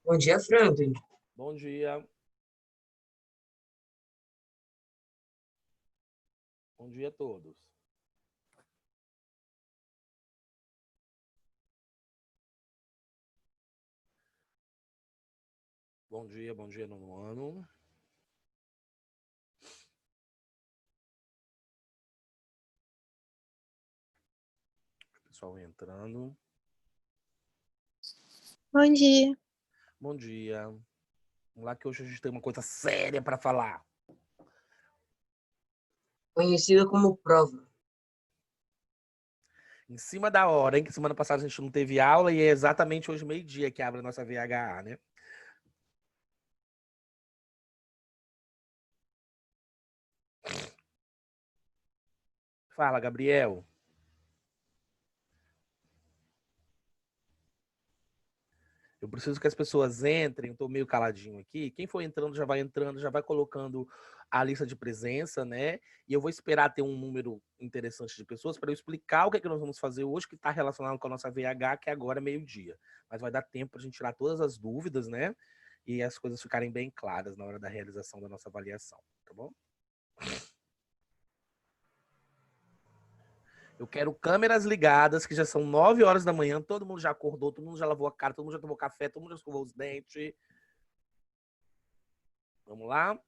Bom dia, Franklin. Bom dia. Bom dia a todos. Bom dia, nono ano. Pessoal entrando. Bom dia. Bom dia. Vamos lá que hoje a gente tem uma coisa séria para falar. Conhecida como prova. Em cima da hora, hein? Que semana passada a gente não teve aula e é exatamente hoje meio-dia que abre a nossa VHA, né? Fala, Gabriel. Eu preciso que as pessoas entrem, eu tô meio caladinho aqui. Quem for entrando, já vai colocando a lista de presença, né? E eu vou esperar ter um número interessante de pessoas para eu explicar o que é que nós vamos fazer hoje, que está relacionado com a nossa VH, que é agora meio-dia. Mas vai dar tempo para a gente tirar todas as dúvidas, né? E as coisas ficarem bem claras na hora da realização da nossa avaliação, tá bom? Eu quero câmeras ligadas, que já são 9 horas da manhã, todo mundo já acordou, todo mundo já lavou a cara, todo mundo já tomou café, todo mundo já escovou os dentes. Vamos lá?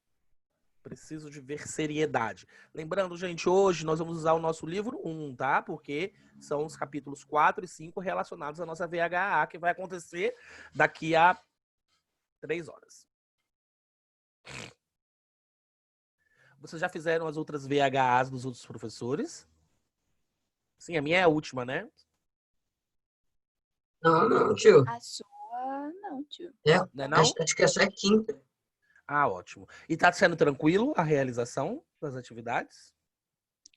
Preciso de ver seriedade. Lembrando, gente, hoje nós vamos usar o nosso livro 1, tá? Porque são os capítulos 4 e 5 relacionados à nossa VHA, que vai acontecer daqui a 3 horas. Vocês já fizeram as outras VHAs dos outros professores? Sim, a minha é a última, né? Não, tio. A sua, não, tio. É, Não é acho, não? acho que essa é a quinta. Ah, ótimo. E tá sendo tranquilo a realização das atividades?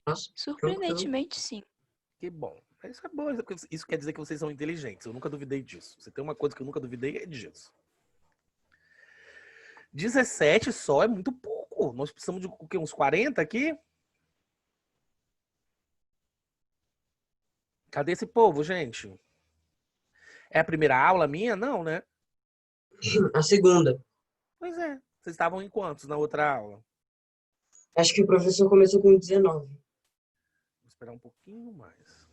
Nossa, tranquilo. Surpreendentemente, sim. Que bom. Isso é bom, isso quer dizer que vocês são inteligentes. Eu nunca duvidei disso. Se tem uma coisa que eu nunca duvidei é disso. 17 só é muito pouco. Nós precisamos de o quê? Uns 40 aqui? Cadê esse povo, gente? É a primeira aula minha? Não, né? A segunda. Pois é. Vocês estavam em quantos na outra aula? Acho que o professor começou com 19. Vou esperar um pouquinho mais.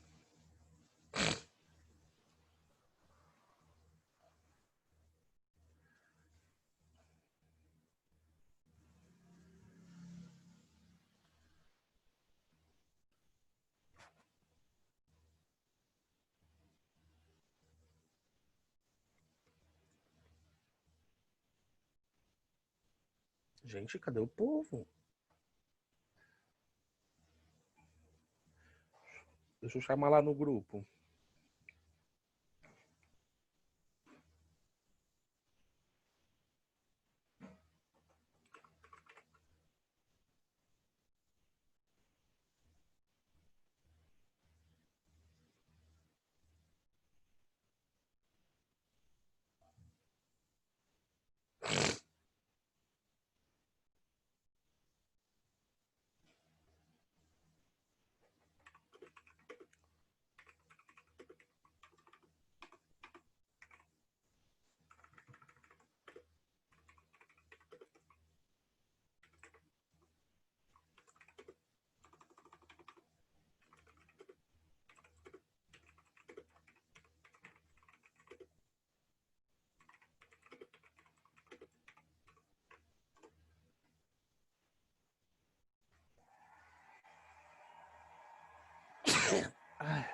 Gente, cadê o povo? Deixa eu chamar lá no grupo. Ai,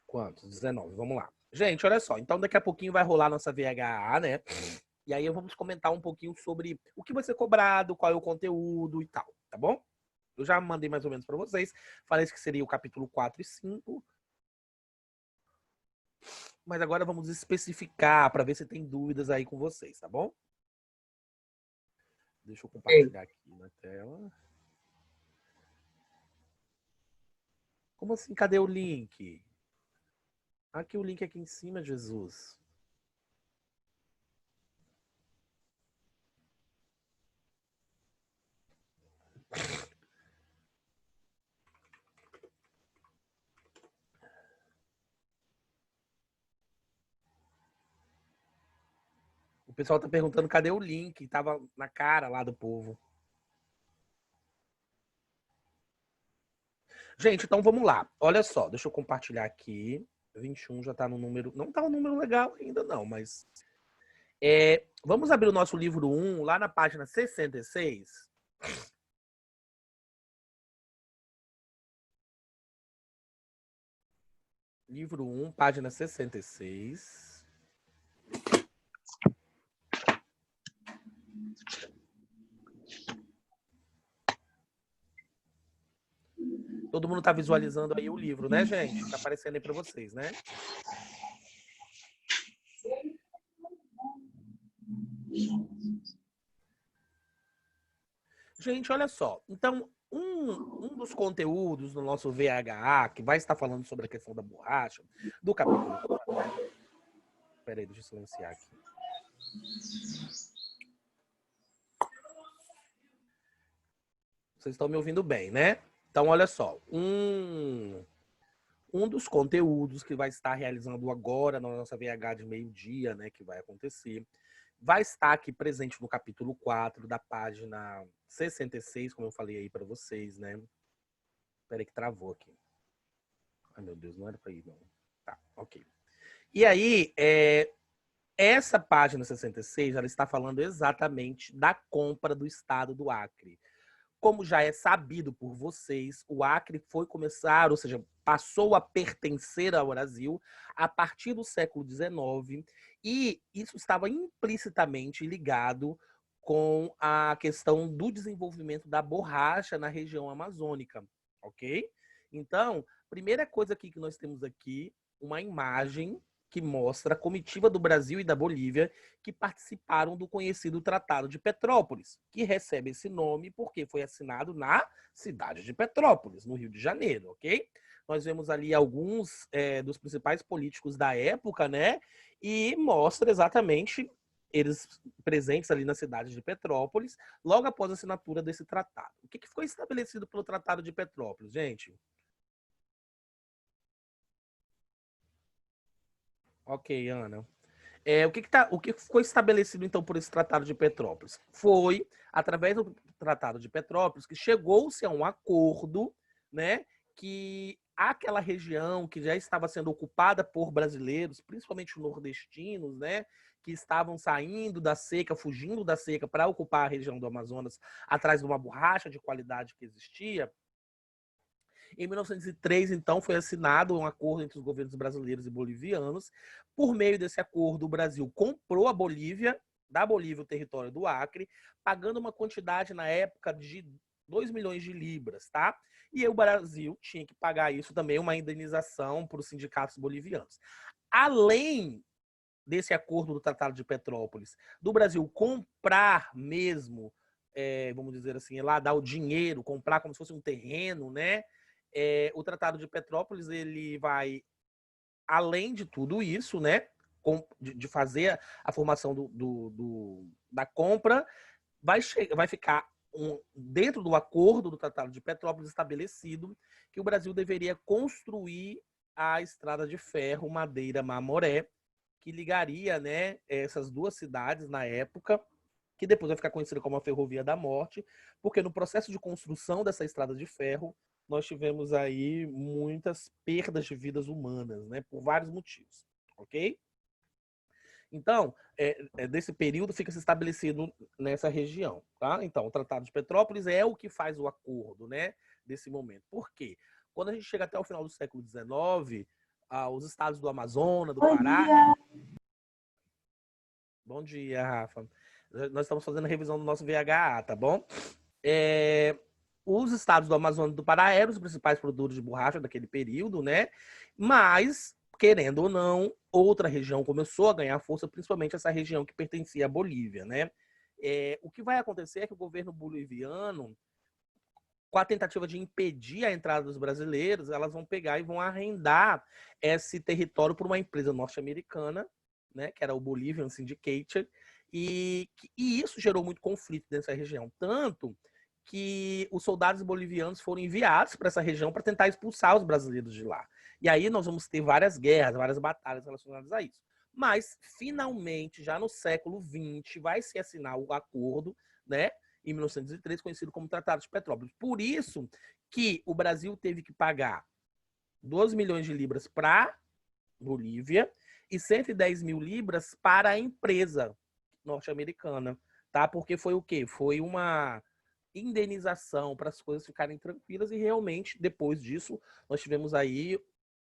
quantos? 19. Vamos lá. Gente, olha só. Então, daqui a pouquinho vai rolar nossa VHA, né? E aí vamos comentar um pouquinho sobre o que vai ser cobrado, qual é o conteúdo e tal, tá bom? Eu já mandei mais ou menos para vocês. Falei que seria o capítulo 4 e 5. Mas agora vamos especificar para ver se tem dúvidas aí com vocês, tá bom? Deixa eu Ei, compartilhar aqui na tela. Como assim? Cadê o link? Aqui o link aqui em cima, Jesus. pessoal tá perguntando cadê o link. Tava na cara lá do povo. Gente, então vamos lá. Olha só, deixa eu compartilhar aqui. 21 já tá no número... Não tá um número legal ainda não, mas... vamos abrir o nosso livro 1 lá na página 66. Livro 1, página 66. Todo mundo tá visualizando aí o livro, né, gente? Tá aparecendo aí para vocês, né? Gente, olha só. Então, um dos conteúdos do nosso VHA, que vai estar falando sobre a questão da borracha, do capítulo 4... Peraí, deixa eu silenciar aqui. Vocês estão me ouvindo bem, né? Então, olha só. Um dos conteúdos que vai estar realizando agora na nossa VH de meio-dia, né, que vai acontecer, vai estar aqui presente no capítulo 4 da página 66, como eu falei aí para vocês, né? Peraí que travou aqui. Ai, meu Deus, não era para ir, não. Tá, ok. E aí, essa página 66, ela está falando exatamente da compra do estado do Acre. Como já é sabido por vocês, o Acre foi começar, ou seja, passou a pertencer ao Brasil a partir do século XIX, e isso estava implicitamente ligado com a questão do desenvolvimento da borracha na região amazônica, ok? Então, primeira coisa aqui que nós temos aqui, uma imagem que mostra a comitiva do Brasil e da Bolívia que participaram do conhecido Tratado de Petrópolis, que recebe esse nome porque foi assinado na cidade de Petrópolis, no Rio de Janeiro, ok? Nós vemos ali alguns dos principais políticos da época, né? E mostra exatamente eles presentes ali na cidade de Petrópolis, logo após a assinatura desse tratado. O que foi estabelecido pelo Tratado de Petrópolis, gente? Ok, Ana. O que foi estabelecido, então, por esse Tratado de Petrópolis? Foi, através do Tratado de Petrópolis, que chegou-se a um acordo, né, que aquela região que já estava sendo ocupada por brasileiros, principalmente nordestinos, né, que estavam saindo da seca, fugindo da seca para ocupar a região do Amazonas atrás de uma borracha de qualidade que existia. Em 1903, então, foi assinado um acordo entre os governos brasileiros e bolivianos. Por meio desse acordo, o Brasil comprou a Bolívia, da Bolívia o território do Acre, pagando uma quantidade na época de 2 milhões de libras, tá? E aí o Brasil tinha que pagar isso também, uma indenização para os sindicatos bolivianos. Além desse acordo do Tratado de Petrópolis, do Brasil comprar mesmo, vamos dizer assim, lá dar o dinheiro, comprar como se fosse um terreno, né? O Tratado de Petrópolis, ele vai, além de tudo isso, né, de fazer a formação da compra, vai ficar dentro do acordo do Tratado de Petrópolis estabelecido que o Brasil deveria construir a estrada de ferro Madeira-Mamoré, que ligaria, né, essas duas cidades na época, que depois vai ficar conhecida como a Ferrovia da Morte, porque no processo de construção dessa estrada de ferro, nós tivemos aí muitas perdas de vidas humanas, né, por vários motivos, ok? Então, desse período fica se estabelecido nessa região, tá? Então, o Tratado de Petrópolis é o que faz o acordo, né, desse momento. Por quê? Quando a gente chega até o final do século XIX, os estados do Amazonas, do Pará... Bom dia, Rafa. Nós estamos fazendo a revisão do nosso VHA, tá bom? Os estados do Amazonas e do Pará eram os principais produtores de borracha daquele período, né? Mas, querendo ou não, outra região começou a ganhar força, principalmente essa região que pertencia à Bolívia, né? O que vai acontecer é que o governo boliviano, com a tentativa de impedir a entrada dos brasileiros, elas vão pegar e vão arrendar esse território por uma empresa norte-americana, né, que era o Bolivian Syndicate, e isso gerou muito conflito nessa região. Tanto que os soldados bolivianos foram enviados para essa região para tentar expulsar os brasileiros de lá. E aí nós vamos ter várias guerras, várias batalhas relacionadas a isso. Mas, finalmente, já no século XX, vai se assinar o acordo, né, em 1903, conhecido como Tratado de Petrópolis. Por isso que o Brasil teve que pagar 2 milhões de libras para Bolívia e 110 mil libras para a empresa norte-americana, tá? Porque foi o quê? Foi uma indenização para as coisas ficarem tranquilas e realmente, depois disso, nós tivemos aí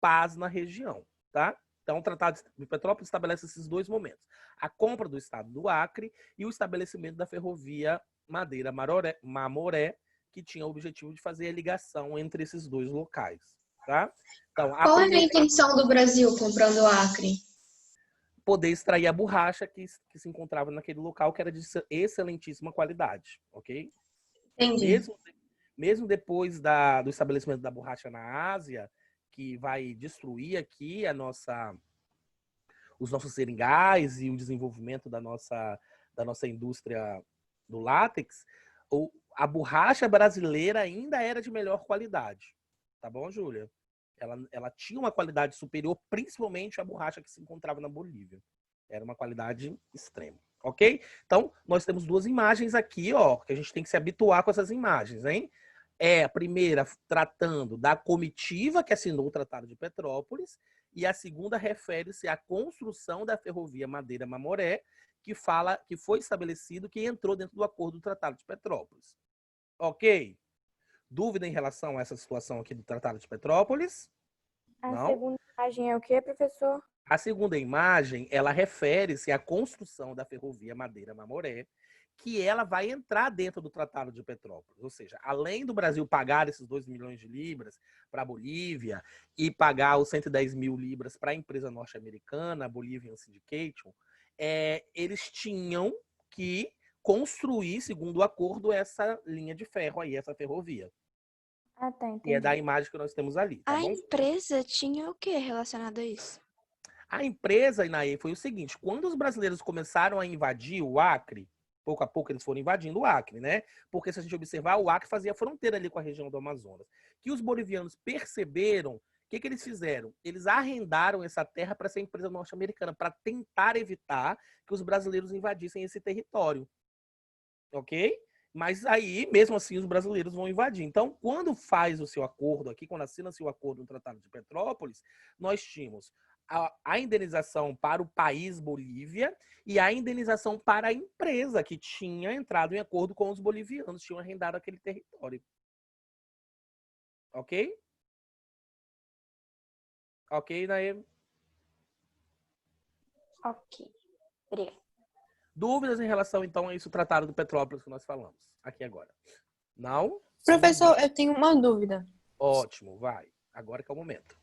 paz na região, tá? Então, o Tratado de Petrópolis estabelece esses dois momentos. A compra do estado do Acre e o estabelecimento da ferrovia Madeira-Mamoré, que tinha o objetivo de fazer a ligação entre esses dois locais, tá? Então, Qual era a intenção do Brasil comprando o Acre? poder extrair a borracha que se encontrava naquele local, que era de excelentíssima qualidade, ok? Entendi. Mesmo depois do estabelecimento da borracha na Ásia, que vai destruir aqui os nossos seringais e o desenvolvimento da nossa indústria do látex, a borracha brasileira ainda era de melhor qualidade. Tá bom, Júlia? Ela tinha uma qualidade superior, principalmente a borracha que se encontrava na Bolívia. Era uma qualidade extrema, ok? Então, nós temos duas imagens aqui, ó, que a gente tem que se habituar com essas imagens, hein? A primeira tratando da comitiva que assinou o Tratado de Petrópolis, e a segunda refere-se à construção da ferrovia Madeira-Mamoré, que foi estabelecido, que entrou dentro do acordo do Tratado de Petrópolis. Ok? Dúvida em relação a essa situação aqui do Tratado de Petrópolis? A Não? segunda imagem é o quê, professor? A segunda imagem, ela refere-se à construção da ferrovia Madeira-Mamoré, que ela vai entrar dentro do Tratado de Petrópolis. Ou seja, além do Brasil pagar esses 2 milhões de libras para a Bolívia e pagar os 110 mil libras para a empresa norte-americana, a Bolivian Syndication, eles tinham que construir, segundo o acordo, essa linha de ferro aí, essa ferrovia. Ah, tá, E é da entendi. imagem que nós temos ali, tá A bom? empresa tinha o que relacionado a isso? A empresa, Inaê, foi o seguinte: quando os brasileiros começaram a invadir o Acre, pouco a pouco eles foram invadindo o Acre, né? Porque se a gente observar, o Acre fazia fronteira ali com a região do Amazonas. Que os bolivianos perceberam, o que eles fizeram? Eles arrendaram essa terra para essa empresa norte-americana, para tentar evitar que os brasileiros invadissem esse território. Ok? Mas aí, mesmo assim, os brasileiros vão invadir. Então, quando faz o seu acordo aqui, quando assina-se o acordo no Tratado de Petrópolis, nós tínhamos a indenização para o país Bolívia e a indenização para a empresa que tinha entrado em acordo com os bolivianos, tinham arrendado aquele território. Ok? Ok, Naê? Ok. Obrigada. Dúvidas em relação, então, a isso, o Tratado do Petrópolis que nós falamos aqui agora? Não? Professor, eu tenho uma dúvida. Ótimo, vai. Agora que é o momento.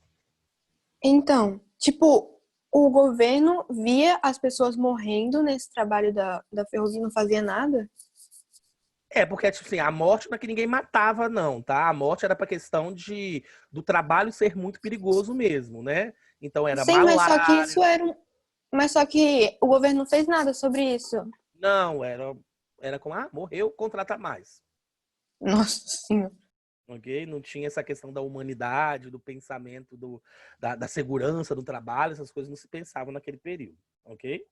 Então, tipo, o governo via as pessoas morrendo nesse trabalho da ferrovia e não fazia nada? Porque, tipo assim, a morte não é que ninguém matava, não, tá? A morte era pra questão do trabalho ser muito perigoso mesmo, né? Então era Sim, mas só que malária. isso era Mas só que o governo não fez nada sobre isso. Não, era como, morreu, contrata mais. Nossa Senhora. Ok? Não tinha essa questão da humanidade, do pensamento, da segurança do trabalho, essas coisas não se pensavam naquele período, ok?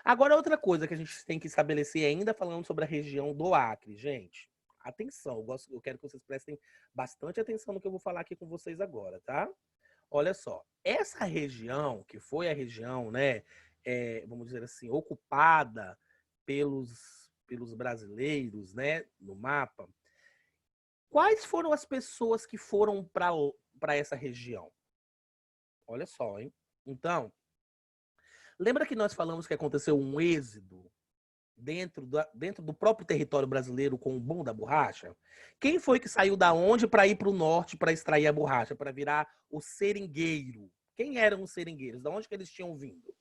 Agora, outra coisa que a gente tem que estabelecer ainda falando sobre a região do Acre, gente. Atenção, eu quero que vocês prestem bastante atenção no que eu vou falar aqui com vocês agora, tá? Olha só, essa região, que foi a região, né, vamos dizer assim, ocupada pelos brasileiros, né, no mapa, quais foram as pessoas que foram para essa região? Olha só, hein? Então, lembra que nós falamos que aconteceu um êxodo dentro do próprio território brasileiro com o boom da borracha? Quem foi que saiu da onde para ir para o norte para extrair a borracha, para virar o seringueiro? Quem eram os seringueiros? Da onde que eles tinham vindo?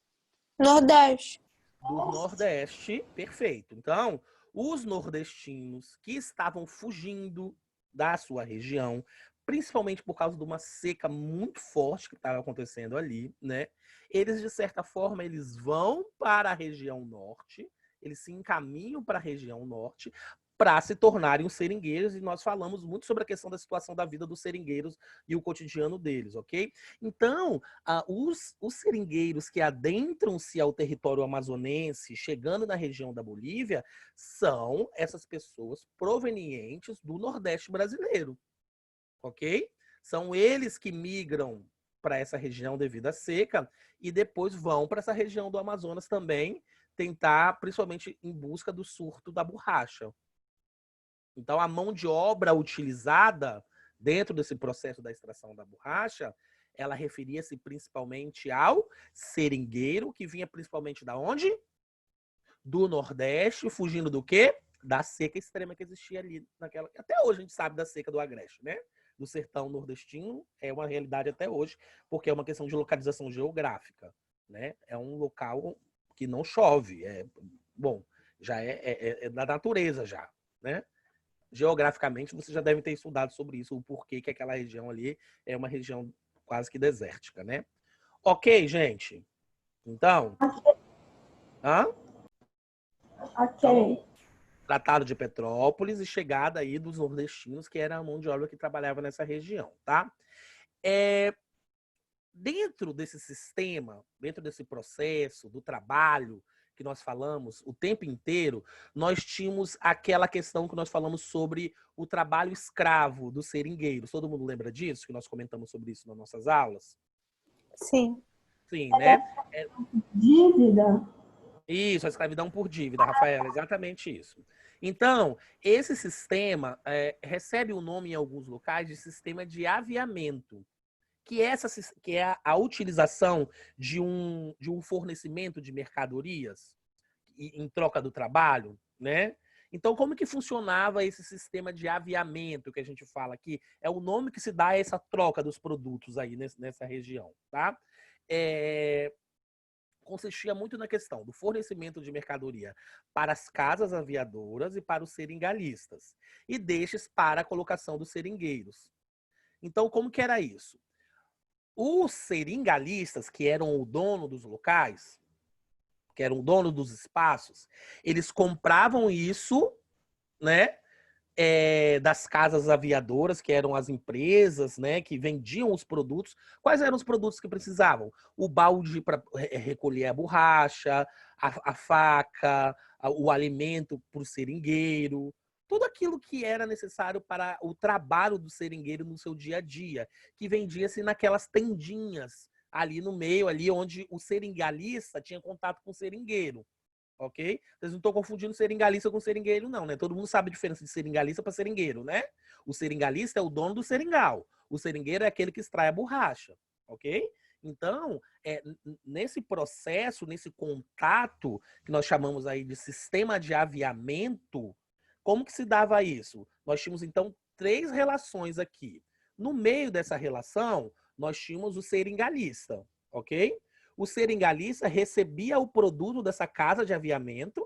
Nordeste. Do Nordeste, perfeito. Então, os nordestinos que estavam fugindo da sua região, principalmente por causa de uma seca muito forte que estava acontecendo ali, né? Eles, de certa forma, eles vão para a região norte, eles se encaminham para a região norte para se tornarem os seringueiros, e nós falamos muito sobre a questão da situação da vida dos seringueiros e o cotidiano deles, ok? Então, os seringueiros que adentram-se ao território amazonense, chegando na região da Bolívia, são essas pessoas provenientes do Nordeste brasileiro, ok? São eles que migram para essa região devido à seca e depois vão para essa região do Amazonas também, tentar, principalmente em busca do surto da borracha. Então, a mão de obra utilizada dentro desse processo da extração da borracha, ela referia-se principalmente ao seringueiro, que vinha principalmente da onde? Do Nordeste, fugindo do quê? Da seca extrema que existia ali naquela. Até hoje a gente sabe da seca do Agreste, né? Do sertão nordestino, é uma realidade até hoje, porque é uma questão de localização geográfica, né? É um local que não chove, bom, já é da natureza já, né? Geograficamente, você já deve ter estudado sobre isso, o porquê que aquela região ali é uma região quase que desértica, né? Ok, gente? Então, então, Tratado de Petrópolis e chegada aí dos nordestinos, que era a mão de obra que trabalhava nessa região, tá? Dentro desse sistema, dentro desse processo do trabalho que nós falamos o tempo inteiro, nós tínhamos aquela questão que nós falamos sobre o trabalho escravo dos seringueiros. Todo mundo lembra disso? Que nós comentamos sobre isso nas nossas aulas? Sim. Sim, né? Dívida. Isso, a escravidão por dívida, Rafaela, exatamente isso. Então, esse sistema recebe o nome em alguns locais de sistema de aviamento, que é a utilização de um fornecimento de mercadorias em troca do trabalho, né? Então, como que funcionava esse sistema de aviamento que a gente fala aqui? É o nome que se dá a essa troca dos produtos aí nessa região, tá? Consistia muito na questão do fornecimento de mercadoria para as casas aviadoras e para os seringalistas, e destes para a colocação dos seringueiros. Então, como que era isso? Os seringalistas, que eram o dono dos locais, que eram o dono dos espaços, eles compravam isso, né, das casas aviadoras, que eram as empresas, né, que vendiam os produtos. Quais eram os produtos que precisavam? O balde para recolher a borracha, a faca, o alimento para o seringueiro, tudo aquilo que era necessário para o trabalho do seringueiro no seu dia a dia, que vendia-se naquelas tendinhas ali no meio, ali onde o seringalista tinha contato com o seringueiro. Ok? Vocês não estão confundindo seringalista com seringueiro, não, né? Todo mundo sabe a diferença de seringalista para seringueiro, né? O seringalista é o dono do seringal. O seringueiro é aquele que extrai a borracha, ok? Então, nesse processo, nesse contato, que nós chamamos aí de sistema de aviamento, como que se dava isso? Nós tínhamos, então, 3 relações aqui. No meio dessa relação, nós tínhamos o seringalista, ok? O seringalista recebia o produto dessa casa de aviamento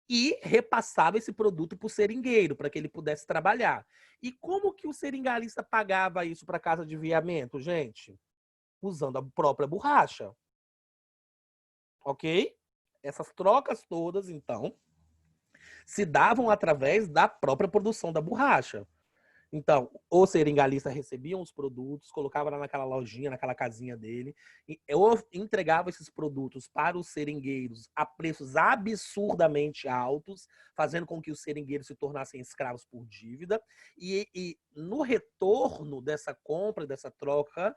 e repassava esse produto para o seringueiro, para que ele pudesse trabalhar. E como que o seringalista pagava isso para a casa de aviamento, gente? Usando a própria borracha. Ok? Essas trocas todas, então, se davam através da própria produção da borracha. Então, o seringalista recebia os produtos, colocava lá naquela lojinha, naquela casinha dele, e eu entregava esses produtos para os seringueiros a preços absurdamente altos, fazendo com que os seringueiros se tornassem escravos por dívida. E no retorno dessa compra, dessa troca,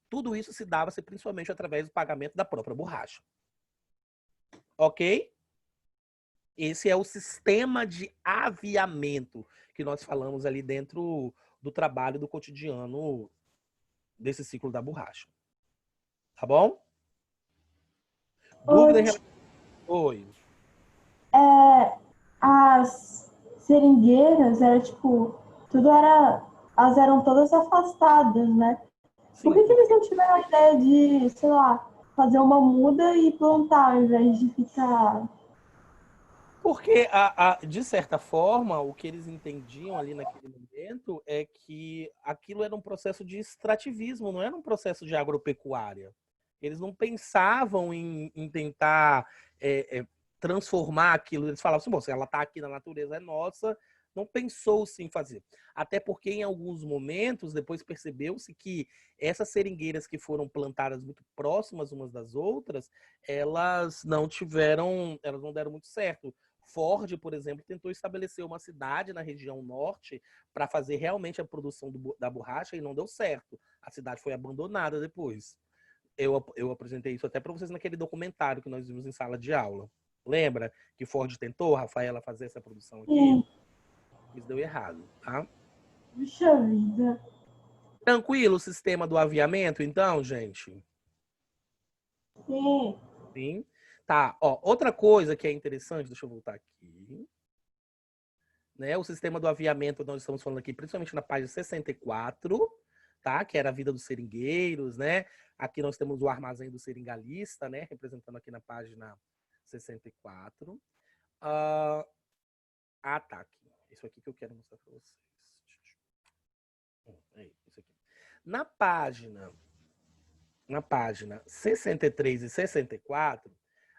tudo isso se dava-se principalmente através do pagamento da própria borracha. Ok? Esse é o sistema de aviamento que nós falamos ali dentro do trabalho do cotidiano desse ciclo da borracha. Tá bom? Dúvida? Oi. As seringueiras era tipo, elas eram todas afastadas, né? Sim. Por que eles não tiveram a ideia de, sei lá, fazer uma muda e plantar ao invés de ficar... Porque, de certa forma, o que eles entendiam ali naquele momento é que aquilo era um processo de extrativismo, não era um processo de agropecuária. Eles não pensavam em tentar transformar aquilo. Eles falavam assim, bom, se ela está aqui na natureza, é nossa, não pensou-se em fazer. Até porque, em alguns momentos, depois percebeu-se que essas seringueiras que foram plantadas muito próximas umas das outras, elas não deram muito certo. Ford, por exemplo, tentou estabelecer uma cidade na região norte para fazer realmente a produção da borracha e não deu certo. A cidade foi abandonada depois. Eu apresentei isso até para vocês naquele documentário que nós vimos em sala de aula. Lembra que Ford tentou, Rafaela, fazer essa produção aqui? Sim. Mas deu errado, tá? Puxa vida. Tranquilo o sistema do aviamento, então, gente? Sim. Sim. Tá, ó, outra coisa que é interessante, deixa eu voltar aqui. Né, o sistema do aviamento, nós estamos falando aqui, principalmente na página 64, tá? Que era a vida dos seringueiros, né? Aqui nós temos o armazém do seringalista, né? Representando aqui na página 64. Tá aqui. Isso aqui que eu quero mostrar para vocês. Isso aqui. Na página 63 e 64,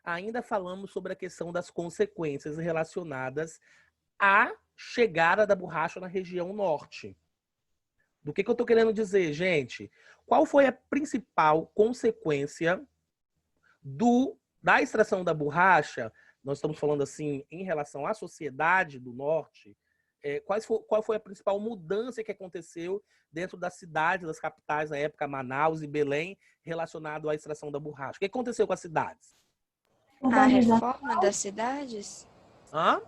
ainda falamos sobre a questão das consequências relacionadas à chegada da borracha na região norte. Do que eu estou querendo dizer, gente? Qual foi a principal consequência da extração da borracha? Nós estamos falando assim em relação à sociedade do norte. Qual foi a principal mudança que aconteceu dentro das cidades, das capitais na época, Manaus e Belém, relacionado à extração da borracha? O que aconteceu com as cidades? A reforma das cidades? Hã?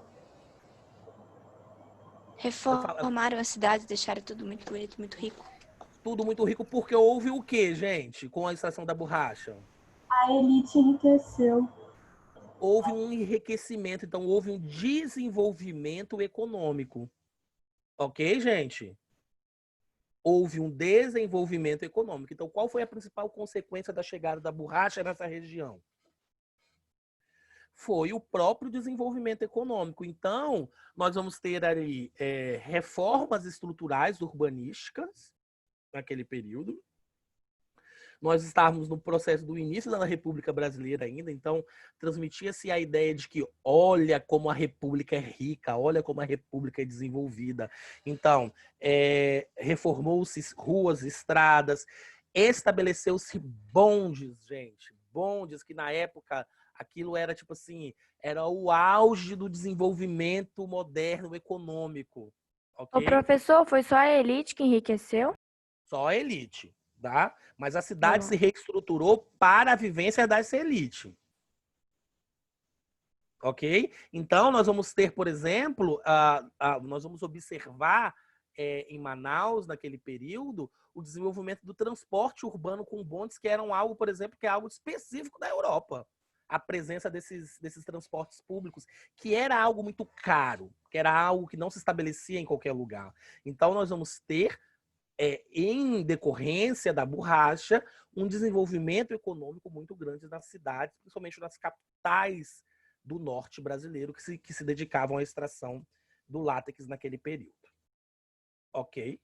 Reformaram as cidades, deixaram tudo muito bonito, muito rico. Tudo muito rico, porque houve o quê, gente, com a extração da borracha? A elite enriqueceu. Houve um enriquecimento, então houve um desenvolvimento econômico. Ok, gente? Houve um desenvolvimento econômico. Então, qual foi a principal consequência da chegada da borracha nessa região? Foi o próprio desenvolvimento econômico. Então, nós vamos ter ali reformas estruturais urbanísticas naquele período. Nós estávamos no processo do início da República Brasileira ainda, então transmitia-se a ideia de que olha como a República é rica, olha como a República é desenvolvida. Então, reformou-se ruas, estradas, estabeleceu-se bondes, gente. Bondes que na época aquilo era tipo assim, era o auge do desenvolvimento moderno econômico. O Okay? professor, foi só a elite que enriqueceu? Só a elite, tá? Mas a cidade se reestruturou para a vivência dessa elite. Ok? Então, nós vamos ter, por exemplo, nós vamos observar em Manaus, naquele período, o desenvolvimento do transporte urbano com bondes, que eram algo, por exemplo, que é algo específico da Europa. A presença desses transportes públicos, que era algo muito caro, que era algo que não se estabelecia em qualquer lugar. Então, nós vamos ter, em decorrência da borracha, um desenvolvimento econômico muito grande nas cidades, principalmente nas capitais do norte brasileiro, que se dedicavam à extração do látex naquele período. Ok?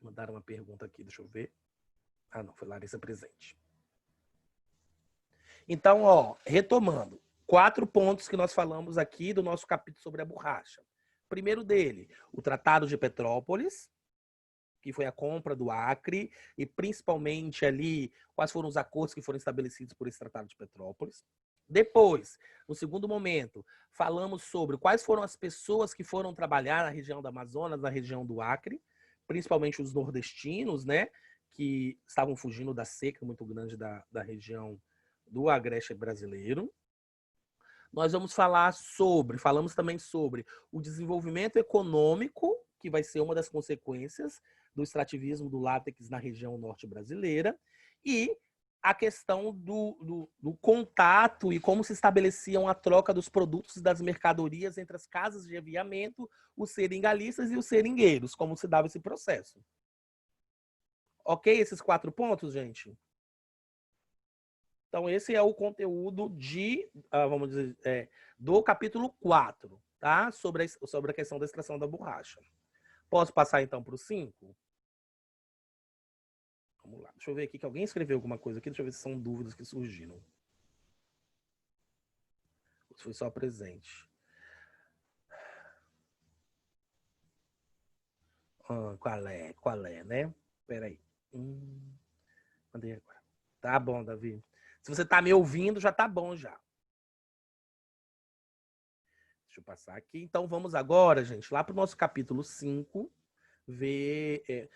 Mandaram uma pergunta aqui, deixa eu ver. Ah, não, foi Larissa Presente. Então, retomando, 4 pontos que nós falamos aqui do nosso capítulo sobre a borracha. Primeiro dele, o Tratado de Petrópolis, que foi a compra do Acre, e principalmente ali, quais foram os acordos que foram estabelecidos por esse Tratado de Petrópolis. Depois, no segundo momento, falamos sobre quais foram as pessoas que foram trabalhar na região do Amazonas, na região do Acre, principalmente os nordestinos, né, que estavam fugindo da seca muito grande da região do Agreste brasileiro. Nós vamos falamos também sobre o desenvolvimento econômico, que vai ser uma das consequências do extrativismo do látex na região norte brasileira, e a questão do contato e como se estabeleciam a troca dos produtos e das mercadorias entre as casas de aviamento, os seringalistas e os seringueiros, como se dava esse processo. Ok? Esses 4 pontos, gente? Então, esse é o conteúdo vamos dizer, do capítulo 4, tá? Sobre a questão da extração da borracha. Posso passar, então, para o 5? Vamos lá. Deixa eu ver aqui que alguém escreveu alguma coisa aqui. Deixa eu ver se são dúvidas que surgiram. Foi só presente. Qual é, né? Peraí. Mandei agora. Tá bom, Davi. Se você tá me ouvindo, já tá bom já. Deixa eu passar aqui. Então, vamos agora, gente, lá pro nosso capítulo 5, ver...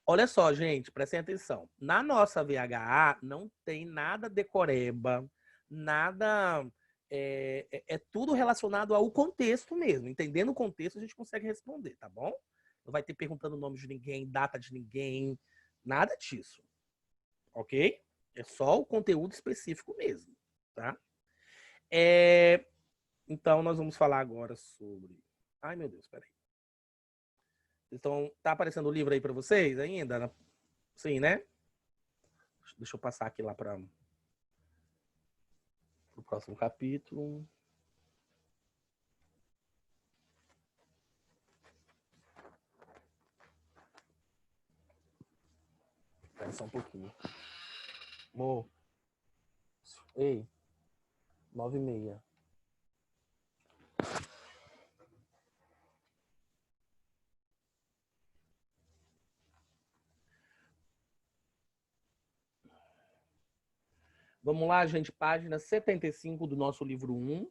Olha só, gente, prestem atenção. Na nossa VHA, não tem nada decoreba, nada... É tudo relacionado ao contexto mesmo. Entendendo o contexto, a gente consegue responder, tá bom? Não vai ter perguntando o nome de ninguém, data de ninguém, nada disso. Ok? É só o conteúdo específico mesmo, tá? Então, nós vamos falar agora sobre... Ai, meu Deus, peraí. Então, tá aparecendo o livro aí para vocês ainda? Sim, né? Deixa eu passar aqui lá para o próximo capítulo. Espera só um pouquinho. Amor. Ei. 9h30. Vamos lá, gente. Página 75 do nosso livro 1.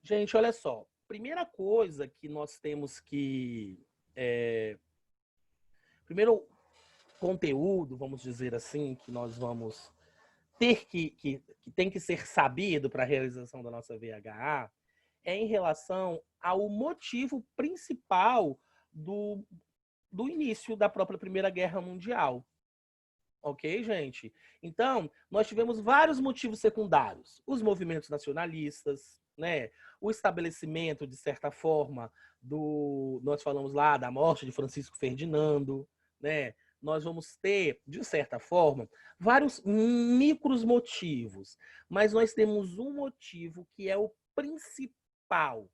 Gente, olha só. Primeira coisa que nós temos que... Primeiro conteúdo, vamos dizer assim, que nós vamos ter que tem que ser sabido para a realização da nossa VHA é em relação ao motivo principal do início da própria Primeira Guerra Mundial. Ok, gente? Então, nós tivemos vários motivos secundários. Os movimentos nacionalistas, né? O estabelecimento, de certa forma, nós falamos lá da morte de Francisco Ferdinando, né? Nós vamos ter, de certa forma, vários micros motivos, mas nós temos um motivo que é o principal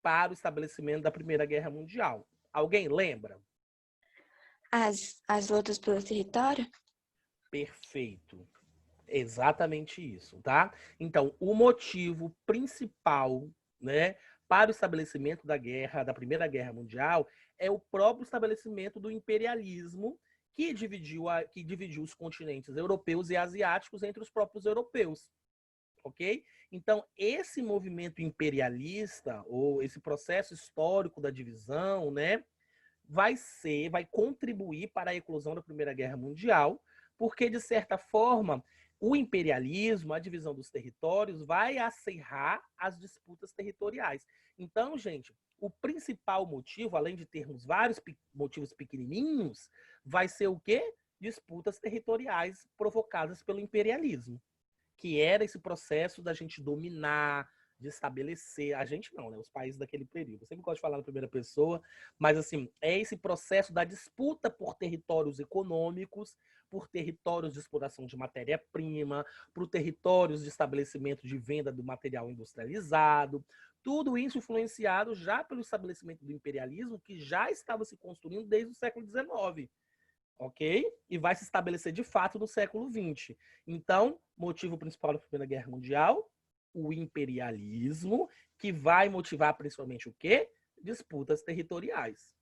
para o estabelecimento da Primeira Guerra Mundial. Alguém lembra? As lutas pelo território? Perfeito. Exatamente isso, tá? Então, o motivo principal, né, para o estabelecimento da Primeira Guerra Mundial é o próprio estabelecimento do imperialismo que dividiu os continentes europeus e asiáticos entre os próprios europeus, ok? Então, esse movimento imperialista, ou esse processo histórico da divisão, né, vai contribuir para a eclosão da Primeira Guerra Mundial, porque, de certa forma, o imperialismo, a divisão dos territórios, vai acirrar as disputas territoriais. Então, gente, o principal motivo, além de termos vários motivos pequenininhos, vai ser o quê? Disputas territoriais provocadas pelo imperialismo, que era esse processo da gente dominar, de estabelecer, a gente não, né? Os países daquele período. Eu sempre gosto de falar na primeira pessoa, mas assim, é esse processo da disputa por territórios econômicos, por territórios de exploração de matéria-prima, por territórios de estabelecimento de venda do material industrializado, tudo isso influenciado já pelo estabelecimento do imperialismo, que já estava se construindo desde o século XIX. Ok? E vai se estabelecer de fato no século XX. Então, motivo principal da Primeira Guerra Mundial, o imperialismo, que vai motivar principalmente o quê? Disputas territoriais.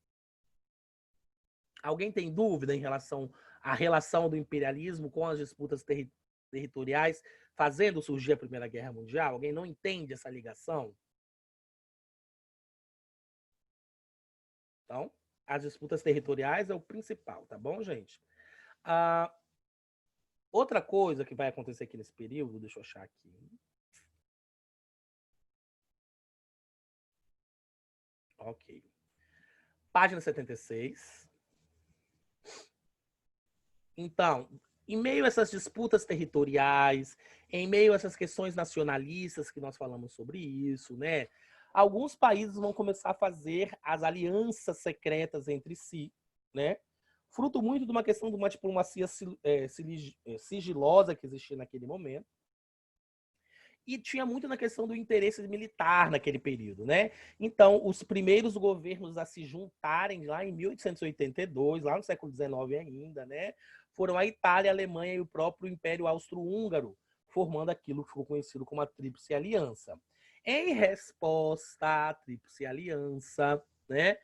Alguém tem dúvida em relação à relação do imperialismo com as disputas territoriais fazendo surgir a Primeira Guerra Mundial? Alguém não entende essa ligação? Então, as disputas territoriais é o principal, tá bom, gente? Outra coisa que vai acontecer aqui nesse período, deixa eu achar aqui. Ok. Página 76. Então, em meio a essas disputas territoriais, em meio a essas questões nacionalistas que nós falamos sobre isso, né? Alguns países vão começar a fazer as alianças secretas entre si, né? fruto muito de uma questão de uma diplomacia sigilosa que existia naquele momento. E tinha muito na questão do interesse militar naquele período, né? Então, os primeiros governos a se juntarem lá em 1882, lá no século XIX ainda, né? Foram a Itália, a Alemanha e o próprio Império Austro-Húngaro, formando aquilo que ficou conhecido como a Tríplice Aliança. Em resposta à Tríplice Aliança, né?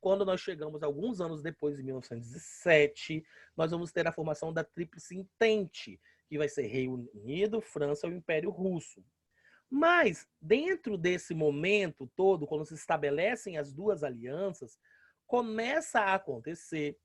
Quando nós chegamos alguns anos depois, em 1907, nós vamos ter a formação da Tríplice Entente, que vai ser Reino Unido, França e o Império Russo. Mas, dentro desse momento todo, quando se estabelecem as duas alianças, começa a acontecer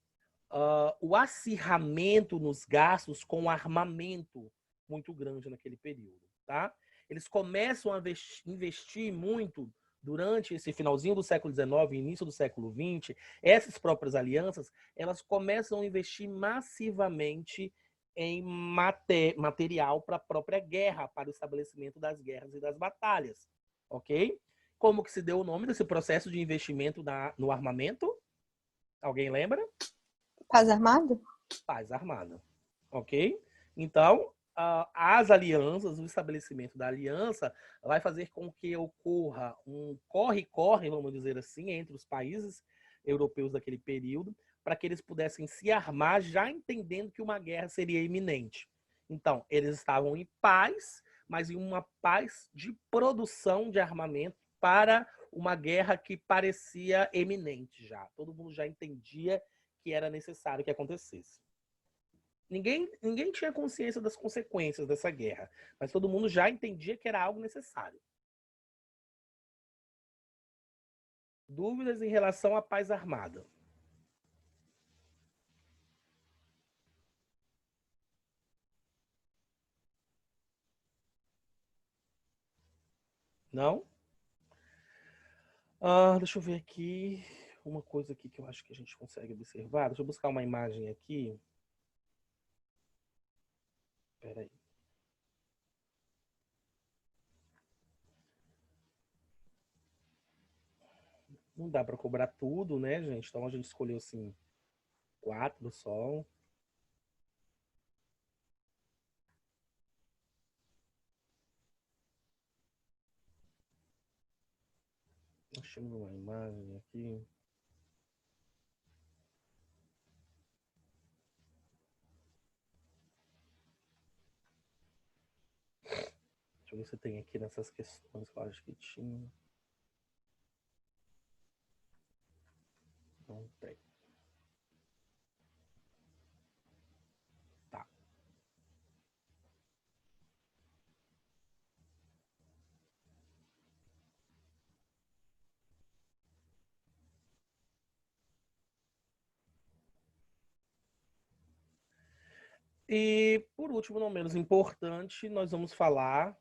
o acirramento nos gastos com armamento muito grande naquele período. Tá? Eles começam a investir muito durante esse finalzinho do século XIX e início do século XX. Essas próprias alianças, elas começam a investir massivamente em material para a própria guerra, para o estabelecimento das guerras e das batalhas, ok? Como que se deu o nome desse processo de investimento no armamento? Alguém lembra? Paz Armada? Paz Armada, ok? Então, as alianças, o estabelecimento da aliança vai fazer com que ocorra um corre-corre, vamos dizer assim, entre os países europeus daquele período, para que eles pudessem se armar, já entendendo que uma guerra seria iminente. Então, eles estavam em paz, mas em uma paz de produção de armamento para uma guerra que parecia eminente já. Todo mundo já entendia que era necessário que acontecesse. Ninguém tinha consciência das consequências dessa guerra, mas todo mundo já entendia que era algo necessário. Dúvidas em relação à paz armada? Não? Deixa eu ver aqui. Uma coisa aqui que eu acho que a gente consegue observar. Deixa eu buscar uma imagem aqui. Espera aí. Não dá para cobrar tudo, né, gente? Então a gente escolheu, assim, 4 só. Achamos uma imagem aqui. Deixa eu ver se tem aqui nessas questões que eu acho que tinha. Não tem. Tá. E, por último, não menos importante, nós vamos falar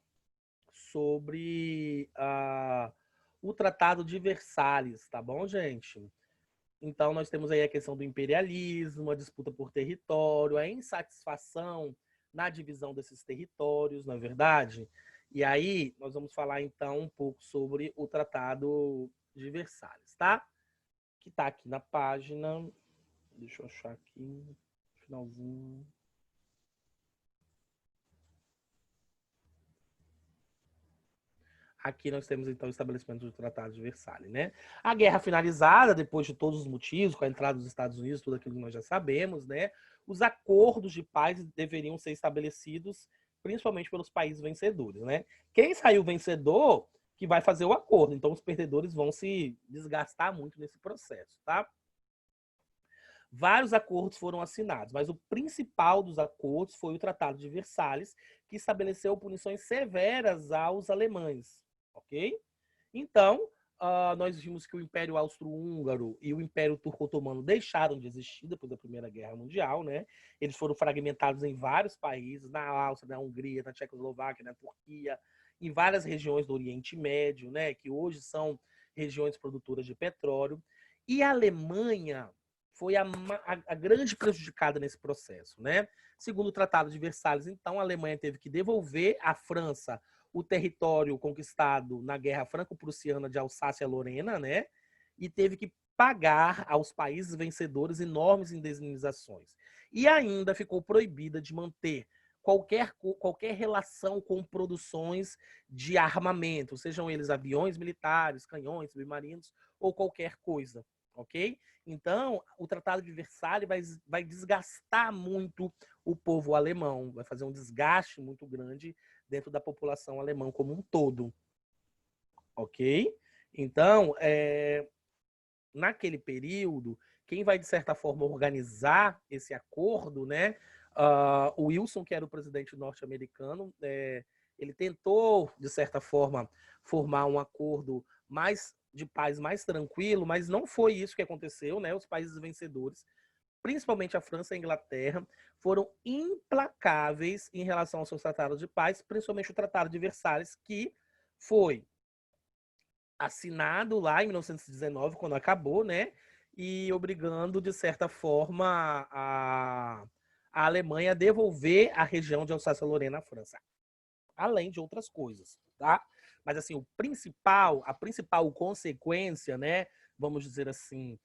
sobre o Tratado de Versalhes, tá bom, gente? Então, nós temos aí a questão do imperialismo, a disputa por território, a insatisfação na divisão desses territórios, não é verdade? E aí, nós vamos falar, então, um pouco sobre o Tratado de Versalhes, tá? Que tá aqui na página... Deixa eu achar aqui, finalzinho... Aqui nós temos, então, o estabelecimento do Tratado de Versalhes, né? A guerra finalizada, depois de todos os motivos, com a entrada dos Estados Unidos, tudo aquilo que nós já sabemos, né? Os acordos de paz deveriam ser estabelecidos principalmente pelos países vencedores, né? Quem saiu vencedor que vai fazer o acordo. Então, os perdedores vão se desgastar muito nesse processo, tá? Vários acordos foram assinados, mas o principal dos acordos foi o Tratado de Versalhes, que estabeleceu punições severas aos alemães. Ok? Então, nós vimos que o Império Austro-Húngaro e o Império Turco-Otomano deixaram de existir depois da Primeira Guerra Mundial, né? Eles foram fragmentados em vários países, na Áustria, na Hungria, na Tchecoslováquia, na Turquia, em várias regiões do Oriente Médio, né? Que hoje são regiões produtoras de petróleo. E a Alemanha foi a grande prejudicada nesse processo, né? Segundo o Tratado de Versalhes, então, a Alemanha teve que devolver à França o território conquistado na Guerra Franco-Prussiana de Alsácia-Lorena, né? E teve que pagar aos países vencedores enormes indenizações. E ainda ficou proibida de manter qualquer relação com produções de armamento, sejam eles aviões militares, canhões, submarinos ou qualquer coisa, ok? Então, o Tratado de Versalhes vai desgastar muito o povo alemão, vai fazer um desgaste muito grande dentro da população alemã como um todo, ok? Então, naquele período, quem vai, de certa forma, organizar esse acordo, né? O Wilson, que era o presidente norte-americano, ele tentou, de certa forma, formar um acordo de paz mais tranquilo, mas não foi isso que aconteceu, né? Os países vencedores, principalmente a França e a Inglaterra, foram implacáveis em relação aos seus tratados de paz, principalmente o Tratado de Versalhes, que foi assinado lá em 1919, quando acabou, né? E obrigando, de certa forma, a Alemanha a devolver a região de Alsácia-Lorena à França. Além de outras coisas, tá? Mas, assim, a principal consequência, né? Vamos dizer assim,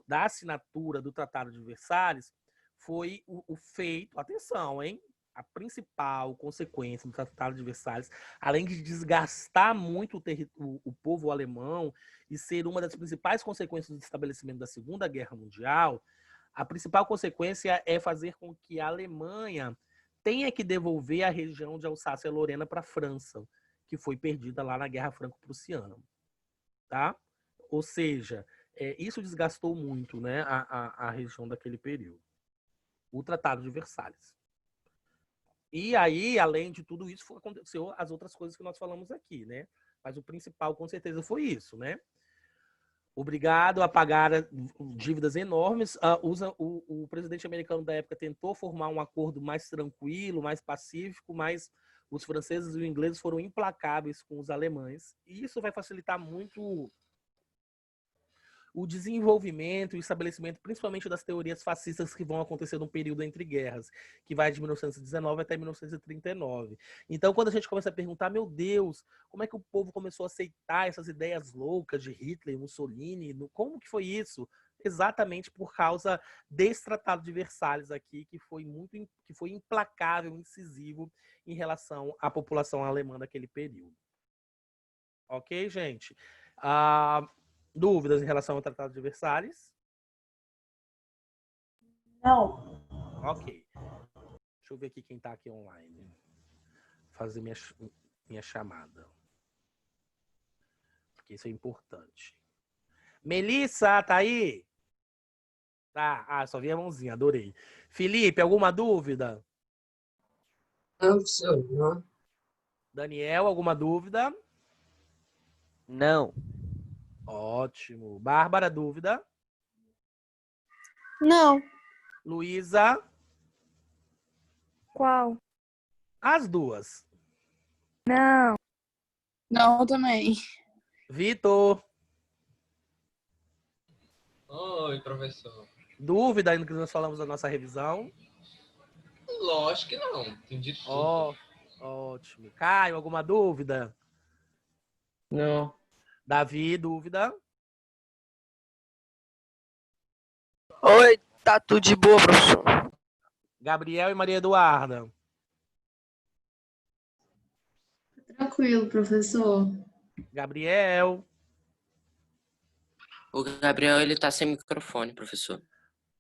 da assinatura do Tratado de Versalhes foi o feito, atenção, hein? A principal consequência do Tratado de Versalhes, além de desgastar muito o povo alemão e ser uma das principais consequências do estabelecimento da Segunda Guerra Mundial, a principal consequência é fazer com que a Alemanha tenha que devolver a região de Alsácia-Lorena para a França, que foi perdida lá na Guerra Franco-Prussiana. Tá? Ou seja, isso desgastou muito, né, a região daquele período. O Tratado de Versalhes. E aí, além de tudo isso, aconteceu as outras coisas que nós falamos aqui, né? Mas o principal, com certeza, foi isso, né? Obrigado a pagar dívidas enormes. O presidente americano da época tentou formar um acordo mais tranquilo, mais pacífico, mas os franceses e os ingleses foram implacáveis com os alemães. E isso vai facilitar muito o desenvolvimento e estabelecimento, principalmente das teorias fascistas que vão acontecer no período entre guerras, que vai de 1919 até 1939. Então, quando a gente começa a perguntar, meu Deus, como é que o povo começou a aceitar essas ideias loucas de Hitler, Mussolini, como que foi isso? Exatamente por causa desse Tratado de Versalhes aqui, que foi implacável, incisivo em relação à população alemã daquele período. Ok, gente? Dúvidas em relação ao Tratado de Versalhes? Não. Ok. Deixa eu ver aqui quem está aqui online. Fazer minha chamada. Porque isso é importante. Melissa, tá aí? Tá. Só vi a mãozinha, adorei. Felipe, alguma dúvida? Não, professor, não. Daniel, alguma dúvida? Não. Ótimo. Bárbara, dúvida? Não. Luísa? Qual? As duas. Não. Não, também. Vitor? Oi, professor. Dúvida ainda que nós falamos da nossa revisão? Lógico que não. Entendi tudo. Ótimo. Caio, alguma dúvida? Não. Davi, dúvida? Oi, tá tudo de boa, professor. Gabriel e Maria Eduarda? Tranquilo, professor. Gabriel? O Gabriel, ele tá sem microfone, professor.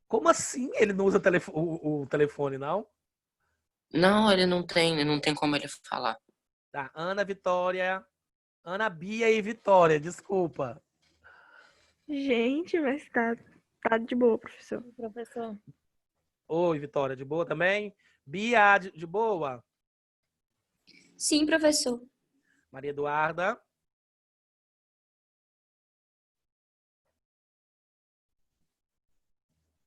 Como assim? Ele não usa o telefone, não? Não, ele não tem como ele falar. Tá, Ana Vitória. Ana Bia e Vitória, desculpa. Gente, mas tá de boa, professor. Professor. Oi, Vitória, de boa também? Bia, de boa? Sim, professor. Maria Eduarda?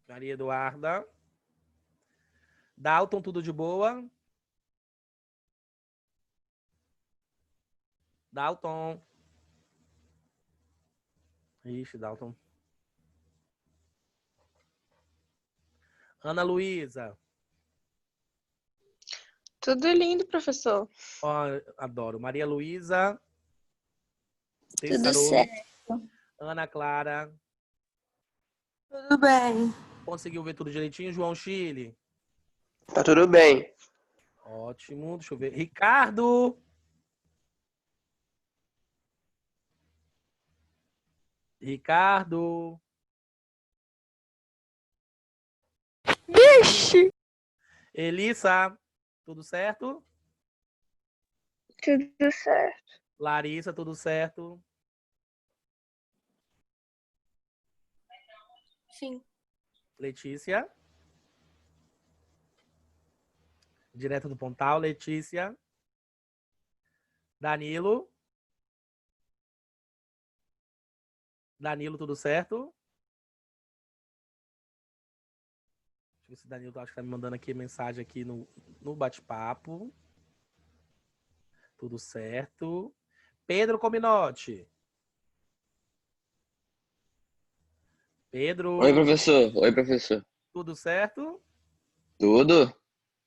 Maria Eduarda? Dalton, tudo de boa? Dalton? Ixi, Dalton. Ana Luísa? Tudo lindo, professor. Adoro. Maria Luísa? Tudo certo. Ana Clara? Tudo bem. Conseguiu ver tudo direitinho, João Chile? Tá tudo bem. Ótimo, deixa eu ver. Ricardo! Ricardo! Vixe! Elissa, tudo certo? Tudo certo. Larissa, tudo certo? Sim. Letícia? Direto do Pontal, Letícia? Danilo? Danilo, tudo certo? Deixa eu ver se o Danilo acho que tá me mandando aqui mensagem aqui no bate-papo. Tudo certo. Pedro Cominotti. Pedro. Oi, professor. Oi, professor. Tudo certo? Tudo?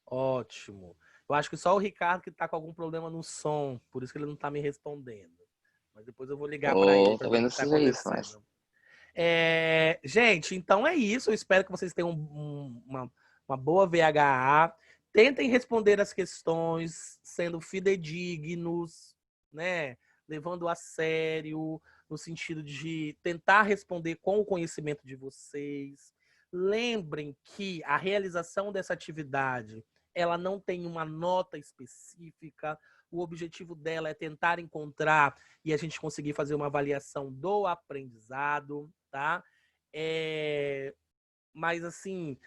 Ótimo. Eu acho que só o Ricardo que tá com algum problema no som, por isso que ele não tá me respondendo. Mas depois eu vou ligar para ele para ver o que tá talvez não seja acontecendo. isso, Gente, então é isso. Eu espero que vocês tenham uma boa VHA. Tentem responder as questões sendo fidedignos, né? Levando a sério, no sentido de tentar responder com o conhecimento de vocês. Lembrem que a realização dessa atividade, ela não tem uma nota específica. O objetivo dela é tentar encontrar e a gente conseguir fazer uma avaliação do aprendizado, tá? Mas assim,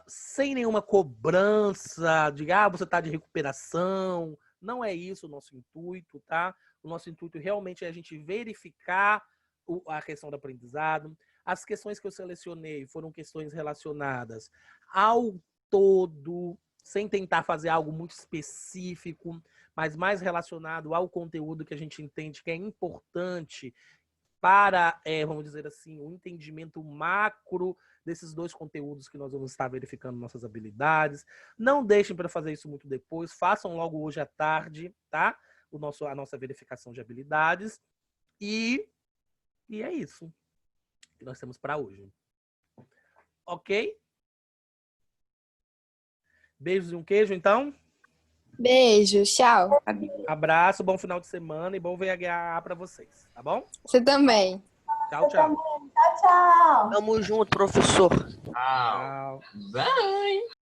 sem nenhuma cobrança de você tá de recuperação. Não é isso o nosso intuito, tá? O nosso intuito realmente é a gente verificar a questão do aprendizado. As questões que eu selecionei foram questões relacionadas ao todo, sem tentar fazer algo muito específico, mas mais relacionado ao conteúdo que a gente entende que é importante para, vamos dizer assim, o entendimento macro desses dois conteúdos que nós vamos estar verificando nossas habilidades. Não deixem para fazer isso muito depois, façam logo hoje à tarde, tá? A nossa verificação de habilidades. E é isso que nós temos para hoje. Ok? Beijos e um queijo, então. Beijo, tchau. Abraço, bom final de semana e bom VHA para vocês, tá bom? Você também. Tchau, tchau. Tchau, tchau. Tamo junto, professor. Tchau. Bye.